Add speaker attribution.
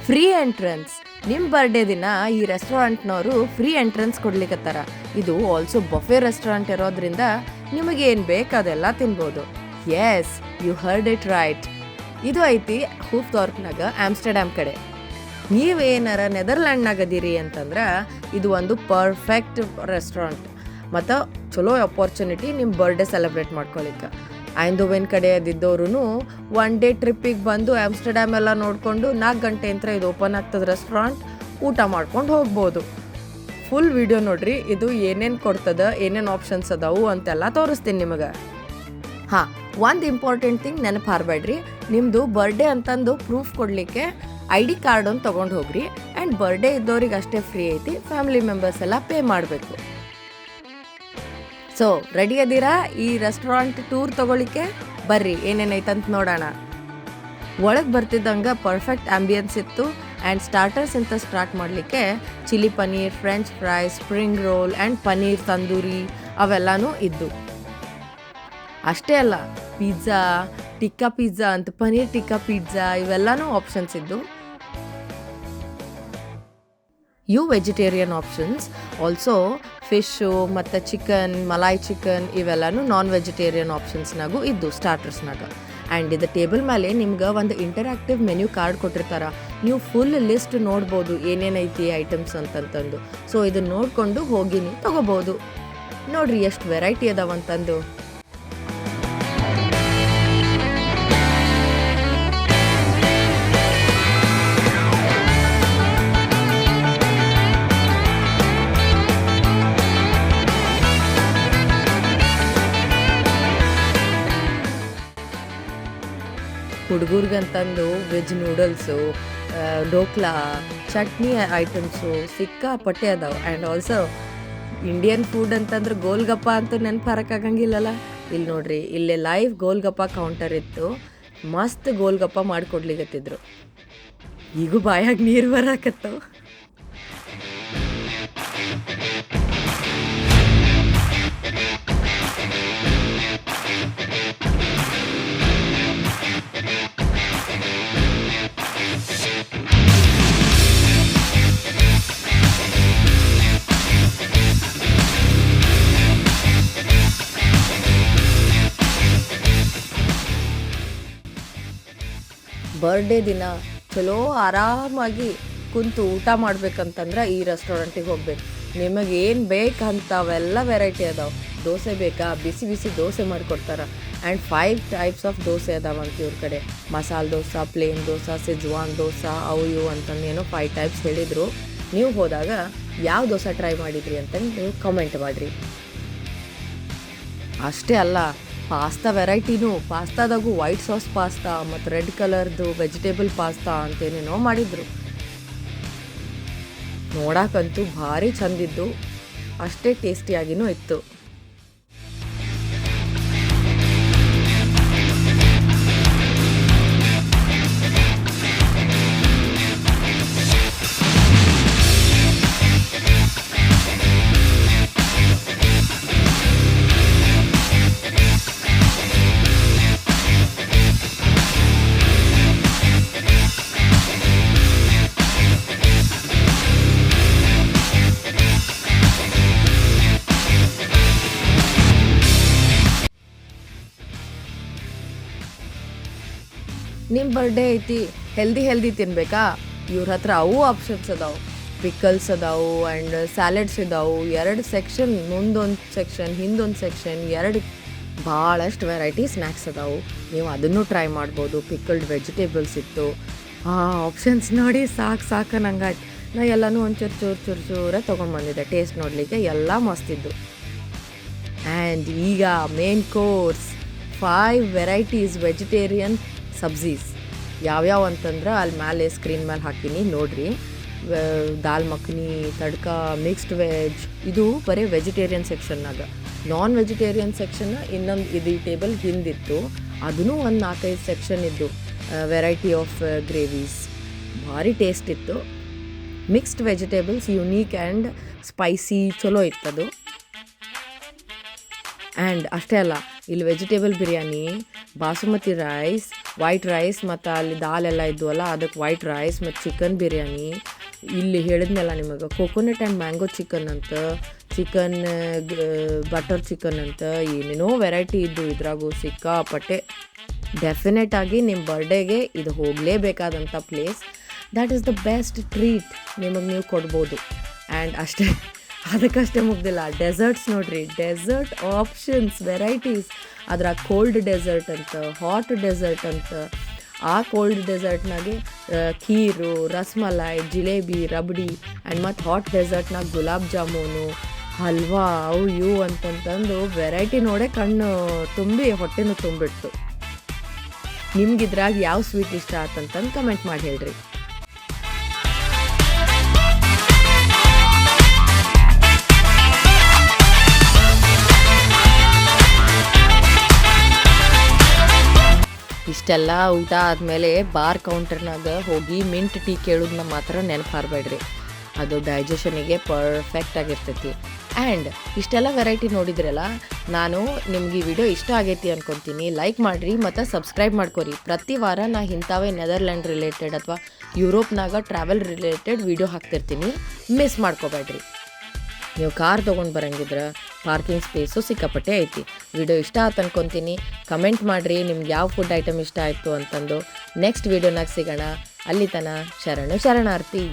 Speaker 1: Free entrance. ನಿಮ್ಮ birthday ದಿನ ಈ ರೆಸ್ಟೋರೆಂಟ್ನವರು ಫ್ರೀ ಎಂಟ್ರೆನ್ಸ್ ಕೊಡ್ಲಿಕ್ಕತ್ತಾರ. ಇದು ಆಲ್ಸೋ ಬಫೆ ರೆಸ್ಟೋರೆಂಟ್ ಇರೋದ್ರಿಂದ ನಿಮಗೇನು ಬೇಕು ಅದೆಲ್ಲ ತಿನ್ಬೋದು. Yes, you heard it right. ಇದು ಐತಿ ಹೂಫ್ದಾರ್ಪ್ನಾಗ, ಆಮ್ಸ್ಟರ್ಡ್ಯಾಮ್ ಕಡೆ. ನೀವೇನಾರ ನೆದರ್ಲ್ಯಾಂಡ್ನಾಗ ಅದೀರಿ ಅಂತಂದ್ರೆ ಇದು ಒಂದು ಪರ್ಫೆಕ್ಟ್ ರೆಸ್ಟೋರೆಂಟ್ ಮತ್ತು ಚಲೋ ಅಪಾರ್ಚುನಿಟಿ ನಿಮ್ಮ ಬರ್ಡೇ ಸೆಲೆಬ್ರೇಟ್ ಮಾಡ್ಕೊಳಿಕ್ಕೆ. ಐಂದೋವೆನ್ ಕಡೆ ಅದಿದ್ದವ್ರು 1 ಡೇ ಟ್ರಿಪ್ಪಿಗೆ ಬಂದು ಆಮ್ಸ್ಟರ್ಡ್ಯಾಮ್ ಎಲ್ಲ ನೋಡಿಕೊಂಡು 4 ಗಂಟೆ ಅಂತ ಇದು ಓಪನ್ ಆಗ್ತದೆ ರೆಸ್ಟೋರೆಂಟ್, ಊಟ ಮಾಡ್ಕೊಂಡು ಹೋಗ್ಬೋದು. ಫುಲ್ ವಿಡಿಯೋ ನೋಡ್ರಿ, ಇದು ಏನೇನು ಕೊಡ್ತದೆ, ಏನೇನು ಆಪ್ಷನ್ಸ್ ಅದಾವು ಅಂತೆಲ್ಲ ತೋರಿಸ್ತೀನಿ ನಿಮಗೆ. ಹಾಂ, ಒಂದು ಇಂಪಾರ್ಟೆಂಟ್ ಥಿಂಗ್ ನೆನಪು ಹಾರಬೇಡ್ರಿ. ನಿಮ್ಮದು ಬರ್ಡೇ ಅಂತಂದು ಪ್ರೂಫ್ ಕೊಡಲಿಕ್ಕೆ ID ಕಾರ್ಡ್ ಒಂದು ತೊಗೊಂಡು ಹೋಗ್ರಿ. ಆ್ಯಂಡ್ ಬರ್ಡೇ ಇದ್ದವ್ರಿಗೆ ಅಷ್ಟೇ ಫ್ರೀ ಐತಿ, ಫ್ಯಾಮಿಲಿ ಮೆಂಬರ್ಸ್ ಎಲ್ಲ ಪೇ ಮಾಡಬೇಕು. ಸೊ ರೆಡಿ ಅದೀರಾ ಈ ರೆಸ್ಟೋರೆಂಟ್ ಟೂರ್ ತೊಗೊಳಿಕ್ಕೆ? ಬರ್ರಿ ಏನೇನೈತಂತ ನೋಡೋಣ. ಒಳಗೆ ಬರ್ತಿದ್ದಂಗೆ ಪರ್ಫೆಕ್ಟ್ ಆಂಬಿಯನ್ಸ್ ಇತ್ತು. ಆ್ಯಂಡ್ ಸ್ಟಾರ್ಟರ್ಸ್ ಅಂತ ಸ್ಟಾರ್ಟ್ ಮಾಡಲಿಕ್ಕೆ chilli paneer, French fries, spring roll and paneer tandoori ಅವೆಲ್ಲನೂ ಇದ್ದು. ಅಷ್ಟೇ ಅಲ್ಲ, ಪಿಜ್ಜಾ, ಟಿಕ್ಕಾ ಪಿಜ್ಜಾ ಅಂತ ಪನ್ನೀರ್ ಟಿಕ್ಕಾ ಪಿಜ್ಜಾ ಇವೆಲ್ಲನೂ ಆಪ್ಷನ್ಸ್ ಇದ್ದು. ಇವು ವೆಜಿಟೇರಿಯನ್ ಆಪ್ಷನ್ಸ್. ಆಲ್ಸೋ ಫಿಶ್ಶು ಮತ್ತು ಚಿಕನ್, ಮಲಾಯ್ ಚಿಕನ್ ಇವೆಲ್ಲನೂ ನಾನ್ ವೆಜಿಟೇರಿಯನ್ ಆಪ್ಷನ್ಸ್ನಾಗೂ ಇದ್ದು ಸ್ಟಾರ್ಟರ್ಸ್ನಾಗ. ಆ್ಯಂಡ್ ಇದು ಟೇಬಲ್ ಮೇಲೆ ನಿಮ್ಗೆ ಒಂದು ಇಂಟರಾಕ್ಟಿವ್ ಮೆನ್ಯೂ ಕಾರ್ಡ್ ಕೊಟ್ಟಿರ್ತಾರೆ. ನೀವು ಫುಲ್ ಲಿಸ್ಟ್ ನೋಡ್ಬೋದು ಏನೇನೈತಿ ಐಟಮ್ಸ್ ಅಂತಂತಂದು. ಸೊ ಇದನ್ನು ನೋಡಿಕೊಂಡು ಹೋಗಿ ನೀವು ತೊಗೋಬೋದು. ನೋಡ್ರಿ ಎಷ್ಟು ವೆರೈಟಿ ಅದಾವಂತಂದು. ಹುಡುಗರಿಗಂತಂದು veg noodles, dhokla, chutney items ಸಿಕ್ಕಾಪಟ್ಟೆ ಅದಾವೆ. ಆ್ಯಂಡ್ ಆಲ್ಸೋ ಇಂಡಿಯನ್ ಫುಡ್ ಅಂತಂದ್ರೆ ಗೋಲ್ಗಪ್ಪ ಅಂತೂ ನೆನಪು ಹಾರಕ್ಕಾಗಂಗಿಲ್ಲಲ್ಲ. ಇಲ್ಲಿ ನೋಡ್ರಿ, ಇಲ್ಲೇ ಲೈವ್ ಗೋಲ್ಗಪ್ಪ ಕೌಂಟರ್ ಇತ್ತು. ಮಸ್ತ್ ಗೋಲ್ಗಪ್ಪ ಮಾಡಿಕೊಡ್ಲಿಕತ್ತಿದ್ರು. ಈಗೂ ಬಾಯಾಗ ನೀರು ಬರಾಕತ್ತವು. ಬರ್ಡೇ ದಿನ ಚಲೋ ಆರಾಮಾಗಿ ಕುಂತು ಊಟ ಮಾಡ್ಬೇಕಂತಂದ್ರೆ ಈ ರೆಸ್ಟೋರೆಂಟಿಗೆ ಹೋಗ್ಬೇಕು. ನಿಮಗೆ ಏನು ಬೇಕಂತವೆಲ್ಲ ವೆರೈಟಿ ಅದಾವೆ. ದೋಸೆ ಬೇಕಾ, ಬಿಸಿ ಬಿಸಿ ದೋಸೆ ಮಾಡಿಕೊಡ್ತಾರೆ. ಆ್ಯಂಡ್ 5 ಟೈಪ್ಸ್ ಆಫ್ ದೋಸೆ ಅದಾವಂತ ಇವ್ರ ಕಡೆ. ಮಸಾಲೆ ದೋಸೆ, ಪ್ಲೇನ್ ದೋಸೆ, ಸೆಜ್ವಾನ್ ದೋಸೆ, ಅವು ಇವು ಅಂತಂದೇನೋ 5 ಟೈಪ್ಸ್ ಹೇಳಿದರು. ನೀವು ಹೋದಾಗ ಯಾವ ದೋಸೆ ಟ್ರೈ ಮಾಡಿದ್ರಿ ಅಂತ ನೀವು ಕಮೆಂಟ್ ಮಾಡಿರಿ. ಅಷ್ಟೇ ಅಲ್ಲ, ಪಾಸ್ತಾ ವೆರೈಟಿನೂ, ಪಾಸ್ತಾದಾಗೂ ವೈಟ್ ಸಾಸ್ ಪಾಸ್ತಾ ಮತ್ತು ರೆಡ್ ಕಲರ್ದು ವೆಜಿಟೇಬಲ್ ಪಾಸ್ತಾ ಅಂತೇನೇನೋ ಮಾಡಿದರು. ನೋಡಕ್ಕಂತೂ ಭಾರಿ ಚಂದಿದ್ದು, ಅಷ್ಟೇ ಟೇಸ್ಟಿಯಾಗಿನೂ ಇತ್ತು. ನಿಮ್ಮ ಬರ್ಡೇ ಐತಿ, ಹೆಲ್ದಿ ತಿನ್ಬೇಕಾ? ಇವ್ರ ಹತ್ರ ಅವು ಆಪ್ಷನ್ಸ್ ಅದಾವೆ. ಪಿಕಲ್ಸ್ ಅದಾವು ಆ್ಯಂಡ್ ಸ್ಯಾಲೆಡ್ಸ್ ಇದಾವೆ. 2 ಸೆಕ್ಷನ್, ಮುಂದೊಂದು ಸೆಕ್ಷನ್, ಹಿಂದೊಂದು ಸೆಕ್ಷನ್, 2 ಭಾಳಷ್ಟು ವೆರೈಟಿ ಸ್ನ್ಯಾಕ್ಸ್ ಅದಾವೆ. ನೀವು ಅದನ್ನು ಟ್ರೈ ಮಾಡ್ಬೋದು. ಪಿಕಲ್ಡ್ ವೆಜಿಟೇಬಲ್ಸ್ ಇತ್ತು. ಆಪ್ಷನ್ಸ್ ನೋಡಿ ಸಾಕು ನಂಗಾಯ್ತು. ನಾ ಎಲ್ಲನೂ ಒಂಚೂರು ಚೂರ ತೊಗೊಂಡು ಬಂದಿದ್ದೆ ಟೇಸ್ಟ್ ನೋಡಲಿಕ್ಕೆ. ಎಲ್ಲ ಮಸ್ತಿದ್ದು. ಆ್ಯಂಡ್ ಈಗ ಮೇನ್ ಕೋರ್ಸ್, 5 ವೆರೈಟೀಸ್ ವೆಜಿಟೇರಿಯನ್ ಸಬ್ಜೀಸ್. ಯಾವ್ಯಾವ ಅಂತಂದ್ರೆ ಅಲ್ಲಿ ಮೇಲೆ ಸ್ಕ್ರೀನ್ ಮೇಲೆ ಹಾಕೀನಿ ನೋಡ್ರಿ. ದಾಲ್ ಮಖನಿ, ತಡ್ಕ, ಮಿಕ್ಸ್ಡ್ ವೆಜ್. ಇದು ಬರೀ ವೆಜಿಟೇರಿಯನ್ ಸೆಕ್ಷನ್ನಾಗ. ನಾನ್ ವೆಜಿಟೇರಿಯನ್ ಸೆಕ್ಷನ್ ಇನ್ನೊಂದು ಇದು ಈ ಟೇಬಲ್ ಹಿಂದಿತ್ತು. ಅದೂ ಒಂದು 4-5 ಸೆಕ್ಷನ್ ಇದ್ದು. ವೆರೈಟಿ ಆಫ್ ಗ್ರೇವೀಸ್, ಭಾರಿ ಟೇಸ್ಟ್ ಇತ್ತು. Mixed vegetables unique and spicy ಚಲೋ ಇತ್ತದು. ಆ್ಯಂಡ್ ಅಷ್ಟೇ ಅಲ್ಲ, ಇಲ್ಲಿ vegetable biryani, basmati rice, white rice ಮತ್ತು ಅಲ್ಲಿ ದಾಲೆಲ್ಲ ಇದ್ವಲ್ಲ ಅದಕ್ಕೆ ವೈಟ್ ರೈಸ್ ಮತ್ತು ಚಿಕನ್ ಬಿರಿಯಾನಿ. ಇಲ್ಲಿ ಹೇಳಿದ್ನಲ್ಲ ನಿಮಗೆ ಕೋಕೋನಟ್ ಆ್ಯಂಡ್ ಮ್ಯಾಂಗೋ ಚಿಕನ್ ಅಂತ, ಚಿಕನ್ ಬಟರ್ ಚಿಕನ್ ಅಂತ, ಏನೇನೋ ವೆರೈಟಿ ಇದ್ದು ಇದ್ರಾಗೂ ಸಿಕ್ಕಾಪಟ್ಟೆ. ಡೆಫಿನೆಟ್ ಆಗಿ ನಿಮ್ಮ ಬರ್ಡೇಗೆ ಇದು ಹೋಗಲೇಬೇಕಾದಂಥ place. That is the best treat ನಿಮಗೆ ನೀವು ಕೊಡ್ಬೋದು. ಆ್ಯಂಡ್ ಅಷ್ಟೇ, ಅದಕ್ಕಷ್ಟೇ ಮುಗ್ದಿಲ್ಲ. ಡೆಸರ್ಟ್ಸ್ ನೋಡಿರಿ, ಡೆಸರ್ಟ್ ಆಪ್ಷನ್ಸ್ ವೆರೈಟೀಸ್. ಅದ್ರಾಗ ಕೋಲ್ಡ್ ಡೆಸರ್ಟ್ ಅಂತ, ಹಾಟ್ ಡೆಸರ್ಟ್ ಅಂತ. ಆ ಕೋಲ್ಡ್ ಡೆಸರ್ಟ್ನಾಗೆ ಖೀರು, ರಸ್ಮಲಾಯ್, ಜಿಲೇಬಿ, ರಬಡಿ. ಆ್ಯಂಡ್ ಮತ್ತು ಹಾಟ್ ಡೆಸರ್ಟ್ನಾಗ ಗುಲಾಬ್ ಜಾಮೂನು, ಹಲ್ವಾ, ಅವು ಇವು ಅಂತಂತಂದು ವೆರೈಟಿ ನೋಡೇ ಕಣ್ಣು ತುಂಬಿ ಹೊಟ್ಟೆನೂ ತುಂಬಿಡ್ತು. ನಿಮ್ಗಿದ್ರಾಗ ಯಾವ ಸ್ವೀಟ್ ಇಷ್ಟ ಆತಂತಂದು ಕಮೆಂಟ್ ಮಾಡಿ ಹೇಳ್ರಿ. ಇಷ್ಟೆಲ್ಲ ಊಟ ಆದಮೇಲೆ ಬಾರ್ ಕೌಂಟರ್ನಾಗ ಹೋಗಿ ಮಿಂಟ್ ಟೀ ಕೇಳೋದನ್ನ ಮಾತ್ರ ನೆನಪು ಹಾರಬೇಡ್ರಿ. ಅದು ಡೈಜೆಷನಿಗೆ ಪರ್ಫೆಕ್ಟ್ ಆಗಿರ್ತೈತಿ. ಆ್ಯಂಡ್ ಇಷ್ಟೆಲ್ಲ ವೆರೈಟಿ ನೋಡಿದ್ರಲ್ಲ, ನಾನು ನಿಮ್ಗೆ ಈ ವಿಡಿಯೋ ಇಷ್ಟ ಆಗೈತಿ ಅನ್ಕೊತೀನಿ. ಲೈಕ್ ಮಾಡಿರಿ ಮತ್ತು ಸಬ್ಸ್ಕ್ರೈಬ್ ಮಾಡ್ಕೊರಿ. ಪ್ರತಿ ವಾರ ನಾ ಇಂಥವೇ ನೆದರ್ಲ್ಯಾಂಡ್ ರಿಲೇಟೆಡ್ ಅಥವಾ ಯುರೋಪ್ನಾಗ ಟ್ರಾವೆಲ್ ರಿಲೇಟೆಡ್ ವಿಡಿಯೋ ಹಾಕ್ತಿರ್ತೀನಿ, ಮಿಸ್ ಮಾಡ್ಕೋಬೇಡ್ರಿ. ನೀವು ಕಾರ್ ತೊಗೊಂಡು ಬರೋಂಗಿದ್ರೆ ಪಾರ್ಕಿಂಗ್ ಸ್ಪೇಸು ಸಿಕ್ಕಾಪಟ್ಟೆ ಐತಿ. ವಿಡಿಯೋ ಇಷ್ಟ ಆಯ್ತು ಅನ್ಕೊತೀನಿ. ಕಮೆಂಟ್ ಮಾಡಿರಿ ನಿಮ್ಗೆ ಯಾವ ಫುಡ್ ಐಟಮ್ ಇಷ್ಟ ಆಯಿತು ಅಂತಂದು. ನೆಕ್ಸ್ಟ್ ವಿಡಿಯೋನಾಗ ಸಿಗೋಣ. ಅಲ್ಲಿ ತನಕ ಶರಣಾರ್ಥಿ.